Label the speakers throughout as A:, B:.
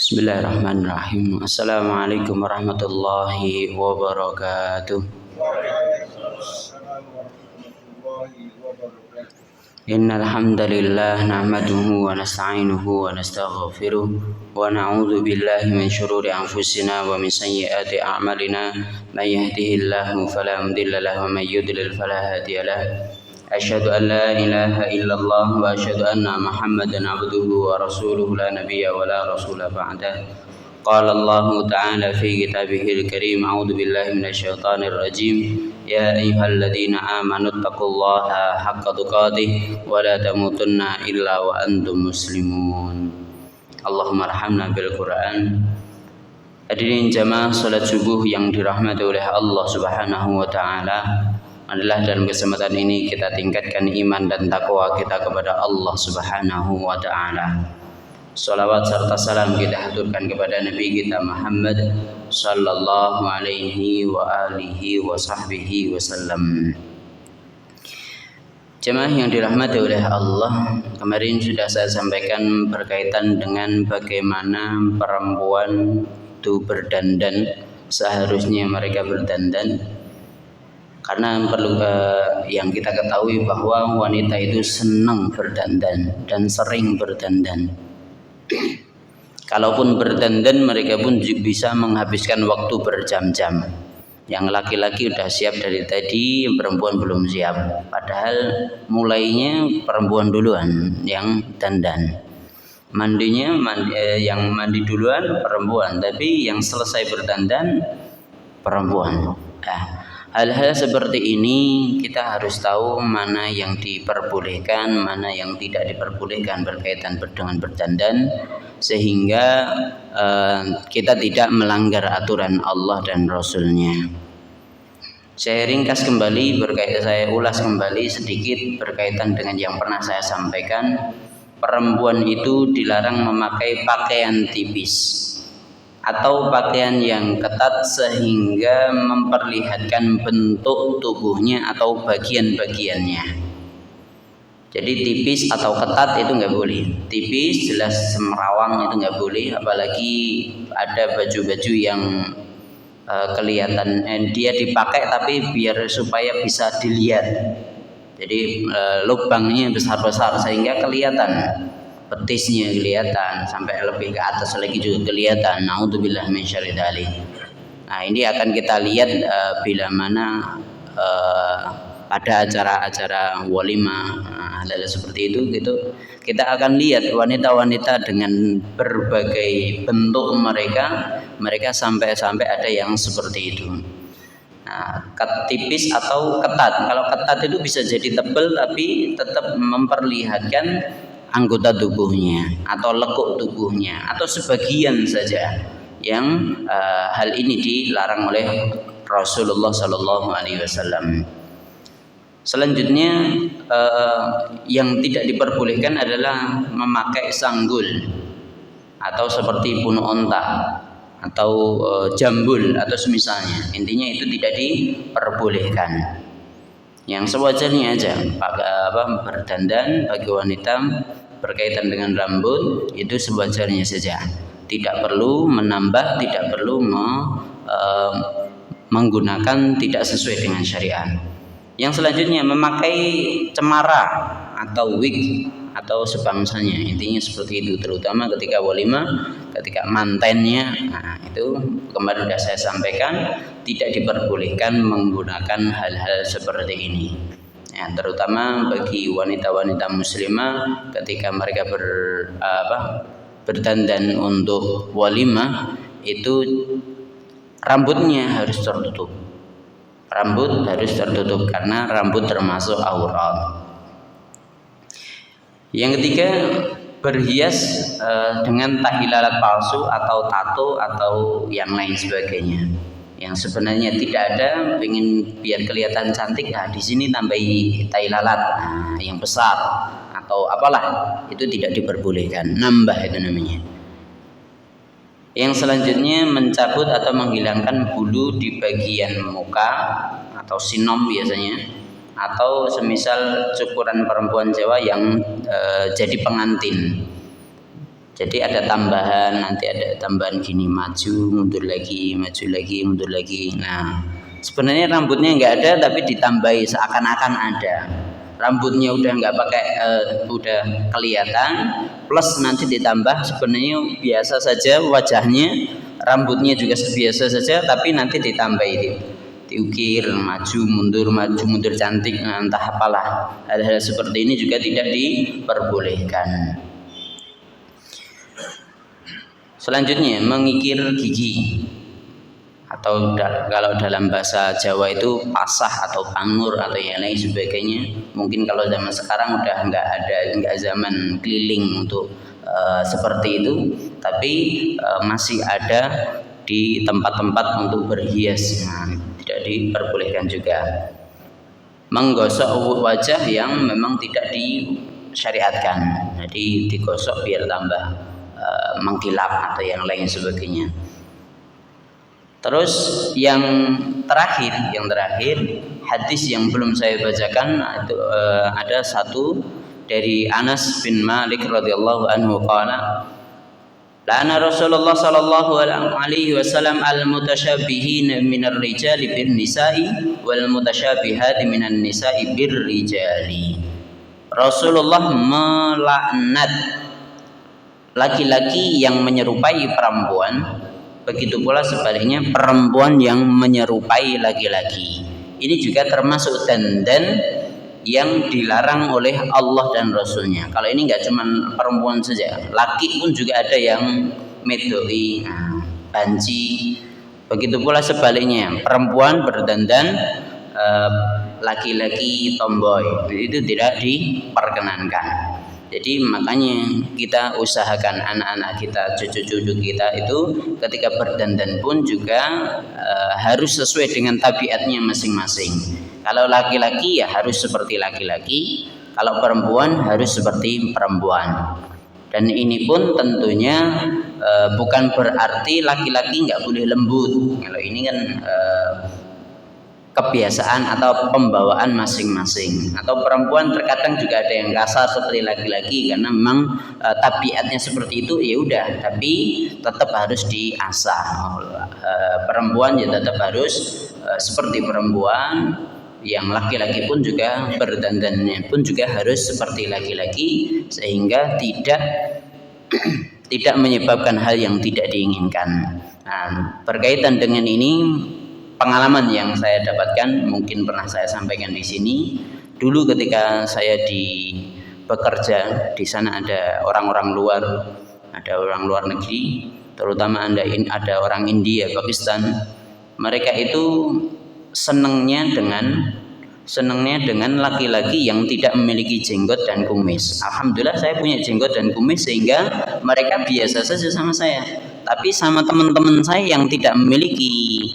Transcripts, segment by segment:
A: Bismillahirrahmanirrahim. Assalamualaikum warahmatullahi wabarakatuh. Innal hamdalillah nahmaduhu wa nasta'inuhu wa nastaghfiruh wa na'udzu billahi min shururi anfusina wa min sayyiati a'malina. May yahdihillahu fala mudilla lahu wa may yudlil fala hadiya lahu. Asyhadu an la ilaha illallah wa asyhadu anna Muhammadan abduhu wa rasuluhu la nabiyya wa la rasula ba'dah. Qala Allah ta'ala fi kitabihil karim, a'udzu billahi minasyaitonir rajim. Ya ayyuhalladzina amanu taqullaha haqqa tuqatih wa la tamutunna illa wa antum muslimun. Allahumma arhamna bil Qur'an. Hadirin jamaah salat subuh yang dirahmati oleh Allah Subhanahu wa taala, adalah dalam kesempatan ini kita tingkatkan iman dan takwa kita kepada Allah Subhanahu wa taala. Salawat serta salam kita haturkan kepada Nabi kita Muhammad sallallahu alaihi wa alihi wa sahbihi wasallam. Jemaah yang dirahmati oleh Allah, kemarin sudah saya sampaikan berkaitan dengan bagaimana perempuan itu berdandan, seharusnya mereka berdandan. Karena perlu yang kita ketahui bahwa wanita itu senang berdandan dan sering berdandan. Kalaupun berdandan, mereka pun bisa menghabiskan waktu berjam-jam. Yang laki-laki sudah siap dari tadi, perempuan belum siap. Padahal mulainya perempuan duluan yang dandan. Mandinya yang mandi duluan perempuan, tapi yang selesai berdandan perempuan. Hal-hal seperti ini kita harus tahu mana yang diperbolehkan, mana yang tidak diperbolehkan berkaitan dengan berdandan, sehingga kita tidak melanggar aturan Allah dan Rasul-Nya. Saya ringkas kembali, saya ulas kembali sedikit berkaitan dengan yang pernah saya sampaikan. Perempuan itu dilarang memakai pakaian tipis atau pakaian yang ketat sehingga memperlihatkan bentuk tubuhnya atau bagian-bagiannya. Jadi tipis atau ketat itu nggak boleh. Tipis jelas semerawang itu nggak boleh, apalagi ada baju-baju yang kelihatan dia dipakai tapi biar supaya bisa dilihat. Jadi lubangnya besar-besar sehingga kelihatan. Petisnya kelihatan, sampai lebih ke atas lagi juga kelihatan. Naudzubillah min syarri dzalik. Nah, ini akan kita lihat bila mana ada acara-acara walimah, hal-hal seperti itu gitu. Kita akan lihat wanita-wanita dengan berbagai bentuk mereka sampai ada yang seperti itu. Nah, tipis atau ketat. Kalau ketat itu bisa jadi tebal tapi tetap memperlihatkan anggota tubuhnya atau lekuk tubuhnya atau sebagian saja, yang hal ini dilarang oleh Rasulullah Sallallahu Alaihi Wasallam. Selanjutnya yang tidak diperbolehkan adalah memakai sanggul atau seperti bunuh onta atau jambul atau semisalnya. Intinya itu tidak diperbolehkan. Yang sewajarnya aja berdandan bagi wanita berkaitan dengan rambut itu sewajarnya saja, tidak perlu menambah, tidak perlu menggunakan tidak sesuai dengan syariat. Yang selanjutnya memakai cemara atau wig atau sebangsanya, intinya seperti itu, terutama ketika walimah, ketika mantennya. Nah, itu kemarin sudah saya sampaikan, tidak diperbolehkan menggunakan hal-hal seperti ini. Ya, terutama bagi wanita-wanita muslimah ketika mereka berdandan untuk walimah, itu rambutnya harus tertutup. Rambut harus tertutup karena rambut termasuk aurat. Yang ketiga, berhias dengan tahi lalat palsu atau tato atau yang lain sebagainya. Yang sebenarnya tidak ada, ingin biar kelihatan cantik, nah di sini tambahi tahi lalat, nah, yang besar atau apalah, itu tidak diperbolehkan, nambah itu namanya. Yang selanjutnya mencabut atau menghilangkan bulu di bagian muka atau sinom biasanya, atau semisal cukuran perempuan Jawa yang jadi pengantin. Jadi ada tambahan, nanti ada tambahan gini, maju, mundur lagi, maju lagi, mundur lagi. Nah, sebenarnya rambutnya nggak ada, tapi ditambahi seakan-akan ada. Rambutnya udah nggak pakai, udah kelihatan, plus nanti ditambah sebenarnya biasa saja wajahnya, rambutnya juga biasa saja, tapi nanti ditambah itu. Diukir, maju mundur cantik, entah apalah. Hal-hal seperti ini juga tidak diperbolehkan. Selanjutnya mengikir gigi, atau kalau dalam bahasa Jawa itu pasah atau pangur atau yang lain sebagainya. Mungkin kalau zaman sekarang udah nggak zaman keliling untuk seperti itu, tapi masih ada di tempat-tempat untuk berhias. Nah, tidak diperbolehkan juga. Menggosok wajah yang memang tidak disyariatkan, jadi digosok biar tambah mengkilap atau yang lain sebagainya. Terus yang terakhir hadis yang belum saya bacakan itu ada satu dari Anas bin Malik radhiyallahu anhu qala la'ana Rasulullah sallallahu alaihi wasallam al-mutasyabbihin minar rijali bin nisa'i wal mutasyabihati minan nisa'i bir rijali. Rasulullah melaknat laki-laki yang menyerupai perempuan, begitu pula sebaliknya perempuan yang menyerupai laki-laki. Ini juga termasuk dandan yang dilarang oleh Allah dan Rasulnya. Kalau ini nggak cuma perempuan saja, laki pun juga ada yang medoi, banci. Begitu pula sebaliknya, perempuan berdandan, laki-laki tomboy, itu tidak diperkenankan. Jadi makanya kita usahakan anak-anak kita, cucu-cucu kita itu ketika berdandan pun juga harus sesuai dengan tabiatnya masing-masing. Kalau laki-laki ya harus seperti laki-laki, kalau perempuan harus seperti perempuan. Dan ini pun tentunya bukan berarti laki-laki nggak boleh lembut. Kalau ini kan kebiasaan atau pembawaan masing-masing. Atau perempuan terkadang juga ada yang kasar seperti laki-laki karena memang tabiatnya seperti itu, ya udah, tapi tetap harus diasah. Perempuan ya tetap harus seperti perempuan, yang laki-laki pun juga berdandannya pun juga harus seperti laki-laki, sehingga tidak menyebabkan hal yang tidak diinginkan. Nah, berkaitan dengan ini, pengalaman yang saya dapatkan mungkin pernah saya sampaikan di sini. Dulu ketika saya bekerja di sana, ada orang-orang luar negeri, terutama ada orang India, Pakistan. Mereka itu senangnya dengan laki-laki yang tidak memiliki jenggot dan kumis. Alhamdulillah saya punya jenggot dan kumis sehingga mereka biasa saja sama saya. Tapi sama teman-teman saya yang tidak memiliki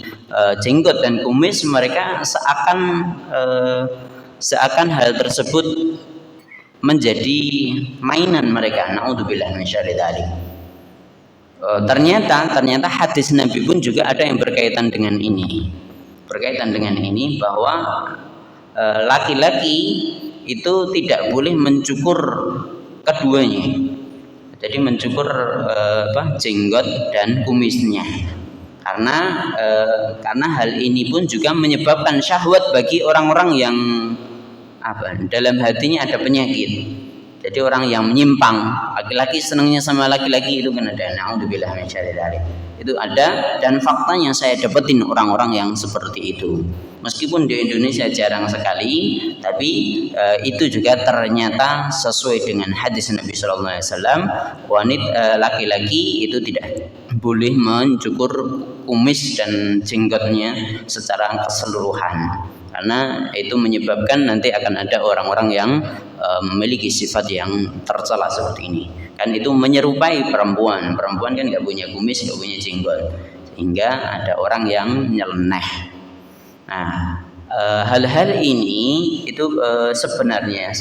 A: jenggot dan kumis, mereka seakan hal tersebut menjadi mainan mereka. Naudzubillah min syarri dzalik. Ternyata hadis Nabi pun juga ada yang berkaitan dengan ini. Bahwa laki-laki itu tidak boleh mencukur keduanya. Jadi mencukur jenggot dan kumisnya, karena hal ini pun juga menyebabkan syahwat bagi orang-orang yang dalam hatinya ada penyakit. Jadi orang yang menyimpang, laki-laki senangnya sama laki-laki, itu kan ada. Naudzubillah min syarri dzalik. Itu ada, dan faktanya saya dapetin orang-orang yang seperti itu. Meskipun di Indonesia jarang sekali, tapi itu juga ternyata sesuai dengan hadis Nabi Sallallahu Alaihi Wasallam. Laki-laki itu tidak boleh mencukur kumis dan jenggotnya secara keseluruhan, karena itu menyebabkan nanti akan ada orang-orang yang memiliki sifat yang tercela seperti ini. Kan itu menyerupai perempuan kan nggak punya kumis, nggak punya jenggot, sehingga ada orang yang nyeleneh. Nah, hal-hal ini itu sebenarnya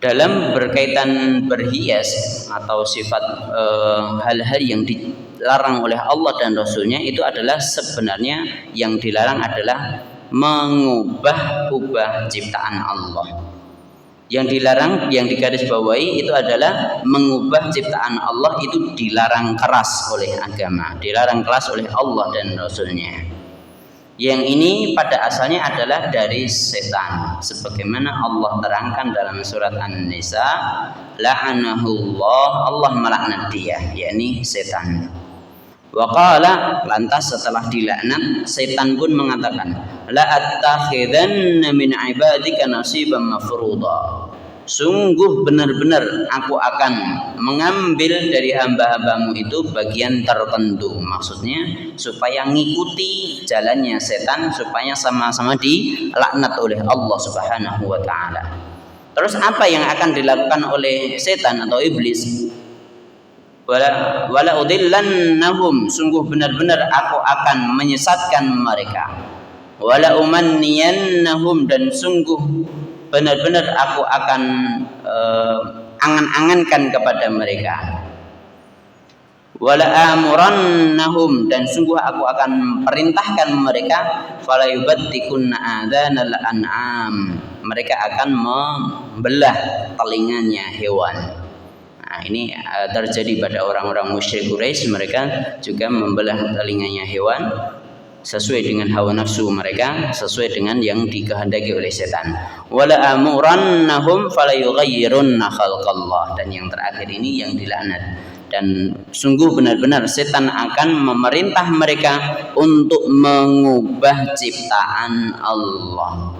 A: dalam berkaitan berhias atau sifat hal-hal yang dilarang oleh Allah dan Rasulnya, itu adalah sebenarnya yang dilarang adalah mengubah ciptaan Allah. Yang dilarang, yang digarisbawahi itu adalah mengubah ciptaan Allah, itu dilarang keras oleh agama, dilarang keras oleh Allah dan Rasulnya. Yang ini pada asalnya adalah dari setan, sebagaimana Allah terangkan dalam surat An-Nisa, la'anahullah, Allah melaknat dia, yakni setan. Wa qala, lantas setelah dilaknat, setan pun mengatakan, la attakhidanna min ibadika nasiban mafruḍa. Sungguh benar-benar aku akan mengambil dari hamba-hambamu itu bagian tertentu. Maksudnya supaya ngikuti jalannya setan, supaya sama-sama dilaknat oleh Allah Subhanahu wa taala. Terus apa yang akan dilakukan oleh setan atau iblis? Wala udillannahum, sungguh benar-benar aku akan menyesatkan mereka. Wala umanniyannahum, dan sungguh benar-benar aku akan angan-angankan kepada mereka. Wala amurannahum, dan sungguh aku akan perintahkan mereka, fala yubattikunna adanal an'am, mereka akan membelah telinganya hewan. Nah, ini terjadi pada orang-orang musyrik Quraisy, mereka juga membelah telinganya hewan sesuai dengan hawa nafsu mereka, sesuai dengan yang dikehendaki oleh setan. Wala amurannahum fala yughayyirunna khalqallah, dan yang terakhir ini yang dilaknat. Dan sungguh benar-benar setan akan memerintah mereka untuk mengubah ciptaan Allah.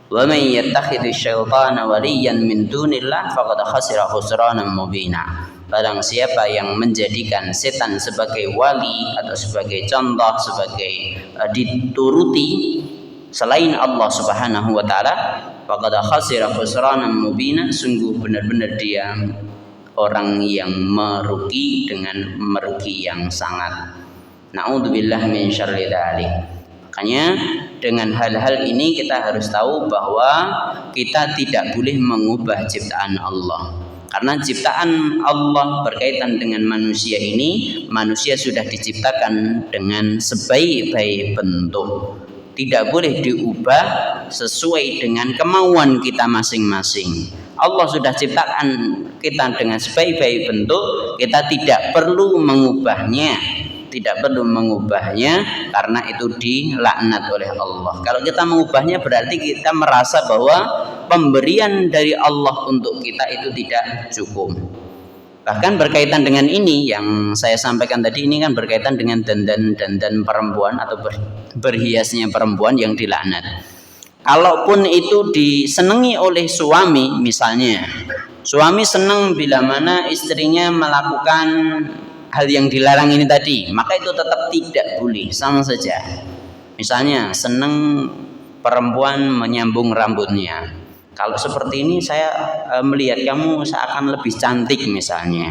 A: Wa may yattakhidhu syaitana waliyan min dunillah faqad khasira khusranan mubina. Barang siapa yang menjadikan setan sebagai wali atau sebagai contoh, sebagai dituruti selain Allah Subhanahu wa taala, faqad khasira khusranan mubina, sungguh benar-benar dia orang yang merugi dengan merugi yang sangat. Na'udzubillah min syarri dzalik. Makanya dengan hal-hal ini kita harus tahu bahwa kita tidak boleh mengubah ciptaan Allah. Karena ciptaan Allah berkaitan dengan manusia ini, manusia sudah diciptakan dengan sebaik-baik bentuk. Tidak boleh diubah sesuai dengan kemauan kita masing-masing. Allah sudah ciptakan kita dengan sebaik-baik bentuk, kita tidak perlu mengubahnya. Tidak perlu mengubahnya karena itu dilaknat oleh Allah. Kalau kita mengubahnya berarti kita merasa bahwa pemberian dari Allah untuk kita itu tidak cukup. Bahkan berkaitan dengan ini yang saya sampaikan tadi, ini kan berkaitan dengan dandan perempuan atau berhiasnya perempuan yang dilaknat. Kalaupun itu disenangi oleh suami, misalnya suami senang bila mana istrinya melakukan hal yang dilarang ini tadi, maka itu tetap tidak boleh, sama saja. Misalnya senang perempuan menyambung rambutnya, kalau seperti ini saya melihat kamu seakan lebih cantik misalnya.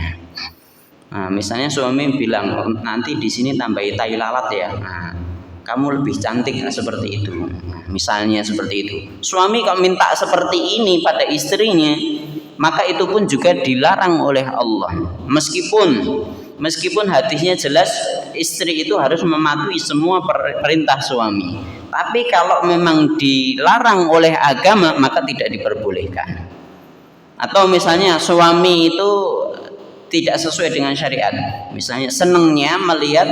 A: Nah, misalnya suami bilang nanti di sini tambahi tai lalat ya, nah, kamu lebih cantik, seperti itu. Nah, misalnya seperti itu. Suami kalau minta seperti ini pada istrinya, maka itu pun juga dilarang oleh Allah. Meskipun hadisnya jelas istri itu harus mematuhi semua perintah suami, tapi kalau memang dilarang oleh agama maka tidak diperbolehkan. Atau misalnya suami itu tidak sesuai dengan syariat, misalnya senangnya melihat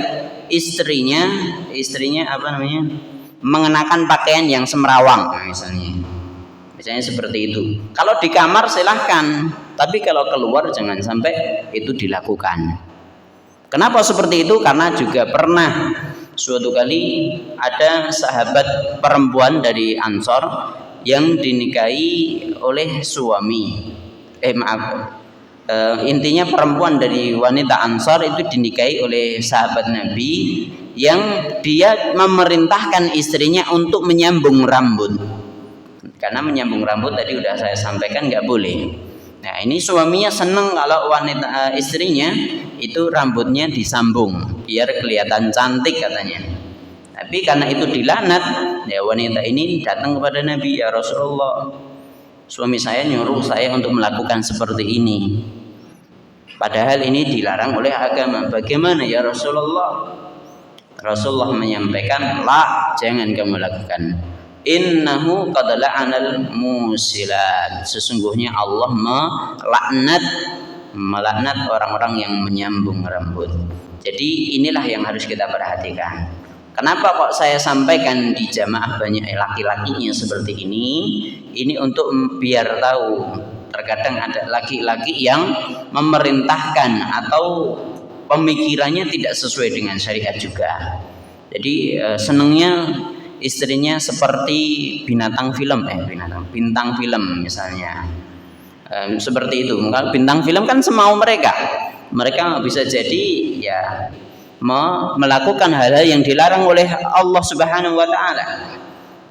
A: istrinya mengenakan pakaian yang semrawang, misalnya seperti itu. Kalau di kamar silahkan, tapi kalau keluar jangan sampai itu dilakukan. Kenapa seperti itu? Karena juga pernah suatu kali ada sahabat perempuan dari Ansor yang dinikahi oleh suami. Intinya perempuan dari wanita Ansor itu dinikahi oleh sahabat Nabi yang dia memerintahkan istrinya untuk menyambung rambut. Karena menyambung rambut tadi sudah saya sampaikan nggak boleh. Nah, ini suaminya senang kalau wanita istrinya itu rambutnya disambung biar kelihatan cantik katanya. Tapi karena itu dilaknat, ya wanita ini datang kepada Nabi, ya Rasulullah, suami saya nyuruh saya untuk melakukan seperti ini. Padahal ini dilarang oleh agama. Bagaimana ya Rasulullah? Rasulullah menyampaikan, la, jangan kamu lakukan. Innahu qad la'anal musilat. Sesungguhnya Allah melaknat orang-orang yang menyambung rambut. Jadi inilah yang harus kita perhatikan. Kenapa kok saya sampaikan di jamaah banyak laki-lakinya seperti ini? Ini untuk biar tahu. Terkadang ada laki-laki yang memerintahkan atau pemikirannya tidak sesuai dengan syariat juga. Jadi senangnya istrinya seperti bintang film misalnya. Seperti itu. Bintang film kan semau mereka. Mereka bisa jadi ya melakukan hal-hal yang dilarang oleh Allah Subhanahu wa taala.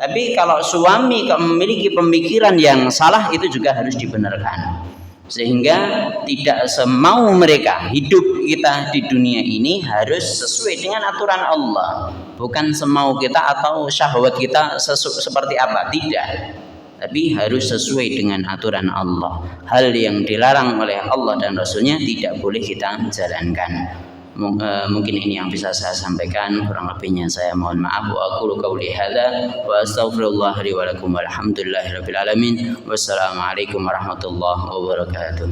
A: Tapi kalau suami memiliki pemikiran yang salah, itu juga harus dibenarkan. Sehingga tidak semau mereka. Hidup kita di dunia ini harus sesuai dengan aturan Allah, bukan semau kita atau syahwat kita seperti apa, tidak. Tapi harus sesuai dengan aturan Allah. Hal yang dilarang oleh Allah dan Rasulnya tidak boleh kita jalankan. Mungkin ini yang bisa saya sampaikan, kurang lebihnya saya mohon maaf. Wa aqulu qauli hadza wa astaghfirullah li wa lakum walhamdulillahirabbil alamin. Wassalamualaikum warahmatullahi wabarakatuh.